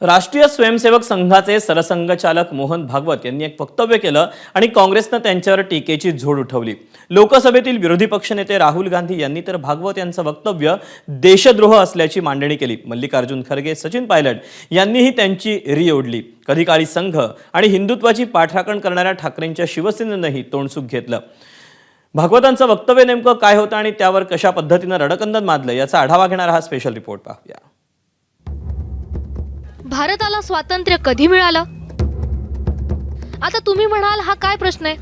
राष्ट्रीय स्वयंसेवक संघाचे सरसंघचालक मोहन भागवत यांनी एक वक्तव्य केलं आणि काँग्रेसनं त्यांच्यावर टीकेची झोड उठवली। लोकसभेतील विरोधी पक्षनेते राहुल गांधी यांनी तर भागवत यांचं वक्तव्य देशद्रोह असल्याची मांडणी केली। मल्लिकार्जुन खरगे, सचिन पायलट यांनीही त्यांची री ओढली। कधी काळी संघ आणि हिंदुत्वाची पाठराखण करणाऱ्या ठाकरेंच्या शिवसेनेनंही तोंडसुख घेतलं। भागवतांचं वक्तव्य नेमकं काय होतं आणि त्यावर कशा पद्धतीनं रडकंदन माजलं याचा आढावा घेणारा हा स्पेशल रिपोर्ट पाहूया। भारताला स्वातंत्र्य कधी मिळालं? आता तुम्ही म्हणाल हा काय प्रश्न आहे?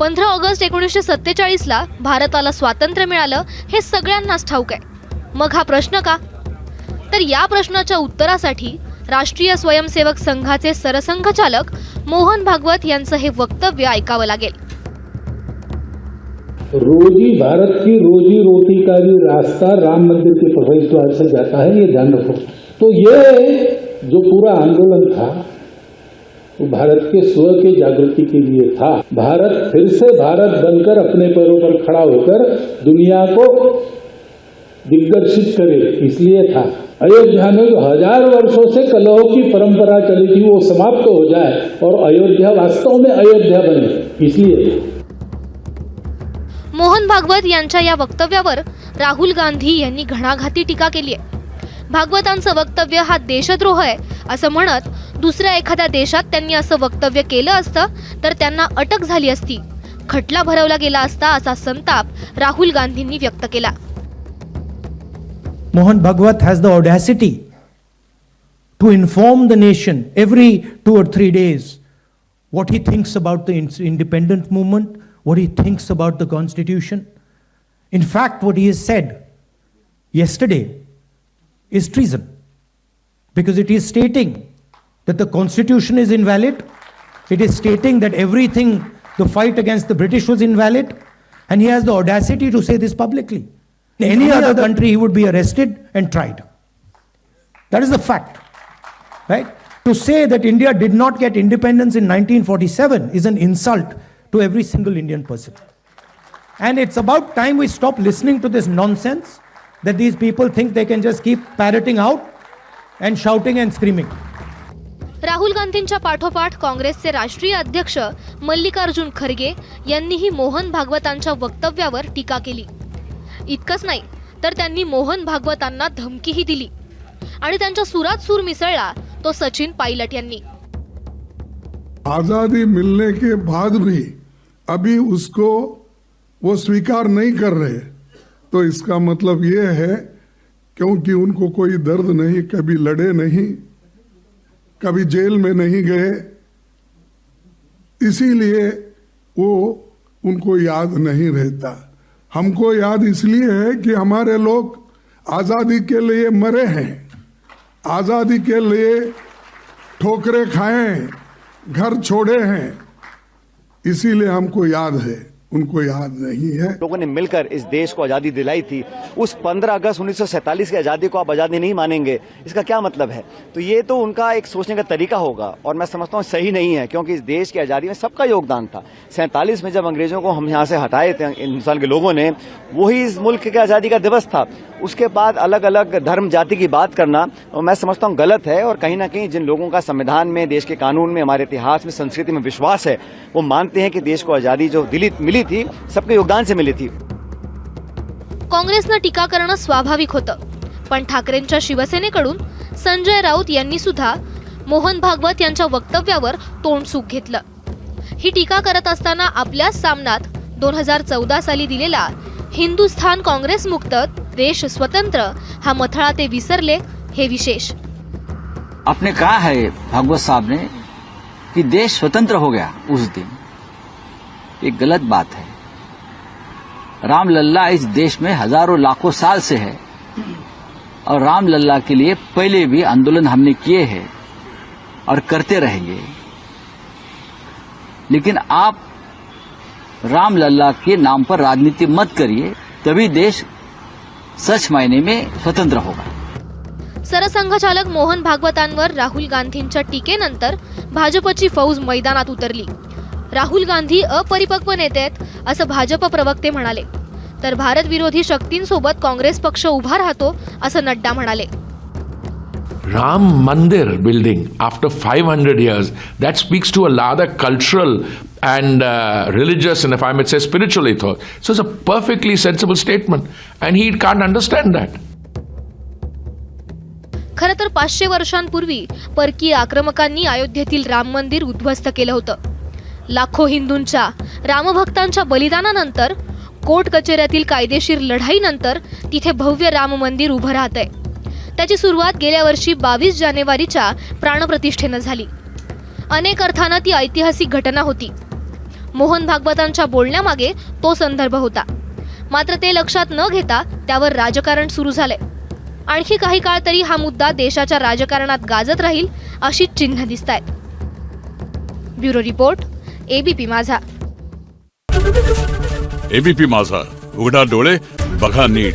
15 ऑगस्ट 1947 ला भारताला स्वातंत्र्य मिळालं हे सगळ्यांनाच ठाऊक आहे। मग हा प्रश्न का? तर या प्रश्नाच्या उत्तरासाठी राष्ट्रीय स्वयंसेवक संघाचे सरसंघचालक मोहन भागवत यांचं हे वक्तव्य ऐकावं लागेल। रोजी भारत की रोजी रोटी का भी रास्ता राम मंदिर के प्रवेश द्वार से जाता है, ये ध्यान रखो। तो ये जो पूरा आंदोलन था वो भारत के स्व के जागृति के लिए था। भारत फिर से भारत बनकर अपने पैरों पर खड़ा होकर दुनिया को दिग्दर्शित करे, इसलिए था। अयोध्या में जो 1000 वर्षों से कलहों की परंपरा चली थी वो समाप्त हो जाए और अयोध्या वास्तव में अयोध्या बने, इसलिए। मोहन भागवत यांच्या या वक्तव्यावर राहुल गांधी यांनी घणाघाती टीका केली आहे। भागवतांचं वक्तव्य हा देशद्रोह आहे असं म्हणत दुसऱ्या एखाद्या देशात त्यांनी असं वक्तव्य केलं असतं तर त्यांना अटक झाली असती, खटला भरवला गेला असता असा संताप राहुल गांधींनी व्यक्त केला। Mohan Bhagwat has the audacity to inform the nation every 2 or 3 days what he thinks about the independent movement, what he thinks about the constitution. In fact, what he has said yesterday is treason, because it is stating that the constitution is invalid, it is stating that everything, the fight against the British was invalid, and he has the audacity to say this publicly. In any other country he would be arrested and tried. That is the fact, right? To say that India did not get independence in 1947 is an insult to every single Indian person. And it's about time we stop listening to this nonsense that these people think they can just keep parroting out and shouting and screaming. Rahul गांधींच्या पाठोपाठ काँग्रेसचे राष्ट्रीय अध्यक्ष मल्लिकार्जुन खरगे यांनीही मोहन भागवतांच्या वक्तव्यावर टीका केली। इतकंच नाही तर त्यांनी मोहन भागवतांना धमकीही दिली आणि त्यांच्या सुरात सूर मिसळला तो सचिन पायलट यांनी। आजादी मिलने के बाद भी अभी उसको वो स्वीकार नहीं कर रहे, तो इसका मतलब ये है क्योंकि उनको कोई दर्द नहीं, कभी लड़े नहीं, कभी जेल में नहीं गए, इसीलिए वो उनको याद नहीं रहता। हमको याद इसलिए है कि हमारे लोग आजादी के लिए मरे हैं, आजादी के लिए ठोकरें खाए हैं, घर छोड़े हैं, इसीलिए हमको याद है, उनको याद नहीं है। लोगों ने मिलकर इस देश को आजादी दिलाई थी। उस 15 अगस्त 1947 की आजादी को आप आजादी नहीं मानेंगे, इसका क्या मतलब है? तो ये तो उनका एक सोचने का तरीका होगा और मैं समझता हूँ सही नहीं है, क्योंकि इस देश की आजादी में सबका योगदान था। 47 में जब अंग्रेजों को हम यहाँ से हटाए थे हिंदुस्तान के लोगों ने, वही इस मुल्क की आजादी का दिवस था। उसके बाद अलग अलग धर्म जाति की बात करना मैं समझता हूँ गलत है, और कहीं ना कहीं जिन लोगों का संविधान में, देश के कानून में, हमारे इतिहास में, संस्कृति में विश्वास है, वो मानते हैं कि देश को आजादी जो मिली थी सबके योगदान से मिली थी। काँग्रेसनं टीका करणं स्वाभाविक होतं, पण ठाकरेंच्या शिवसेनेकडून संजय राऊत यांनी सुद्धा मोहन भागवत यांच्या वक्तव्यावर तोंडसुख घेतलं। ही टीका करत असताना आपल्याच सामनात 2014 साली दिलेला हिंदुस्थान काँग्रेस मुक्त देश स्वतंत्र हा मथळा ते विसरले, हे विशेष। आपने कहा है भागवत साहब ने कि देश स्वतंत्र हो गया उस दिन, ये गलत बात है। रामलल्ला इस देश में हजारों लाखों साल से है और रामलल्ला के लिए पहले भी आंदोलन हमने किए हैं और करते रहेंगे, लेकिन आप रामलल्ला के नाम पर राजनीति मत करिए, तभी देश सच मायने में स्वतंत्र होगा। सरसंघचालक मोहन भागवतांवर राहुल गांधींच्या टीकेनंतर भाजपची फौज मैदानात उतरली। राहुल गांधी अपरिपक्व नेते आहेत असं भाजप प्रवक्ते म्हणाले, तर भारत विरोधी शक्तींसोबत काँग्रेस पक्ष उभा राहतो असं नड्डा म्हणाले। Ram Mandir building after 500 years, that speaks to a rather cultural and religious and, if I might say, spiritual ethos. So it's a perfectly sensible statement, and he can't understand that. खरं तर 500 वर्षांपूर्वी परकीय आक्रमकांनी अयोध्येतील राम मंदिर उद्ध्वस्त केलं होतं. लाखो हिंदूंच्या रामभक्तांच्या बलिदानानंतर, कोर्ट कचेऱ्यातील कायदेशीर लढाईनंतर तिथे भव्य राम मंदिर उभं राहतंय. त्याची सुरुवात गेल्या वर्षी 22 जानेवारीच्या प्राणप्रतिष्ठेनं झाली. अनेक अर्थानं ती ऐतिहासिक घटना होती. मोहन भागवतांच्या बोलण्यामागे तो संदर्भ होता. मात्र ते लक्षात न घेता त्यावर राजकारण सुरू झालंय. आणखी काही काळ तरी हा मुद्दा देशाच्या राजकारणात गाजत राहील अशी चिन्ह दिसतायत. ब्युरो रिपोर्ट, एबीपी माझा. एबीपी माझा, उघडा डोळे बघा नीट.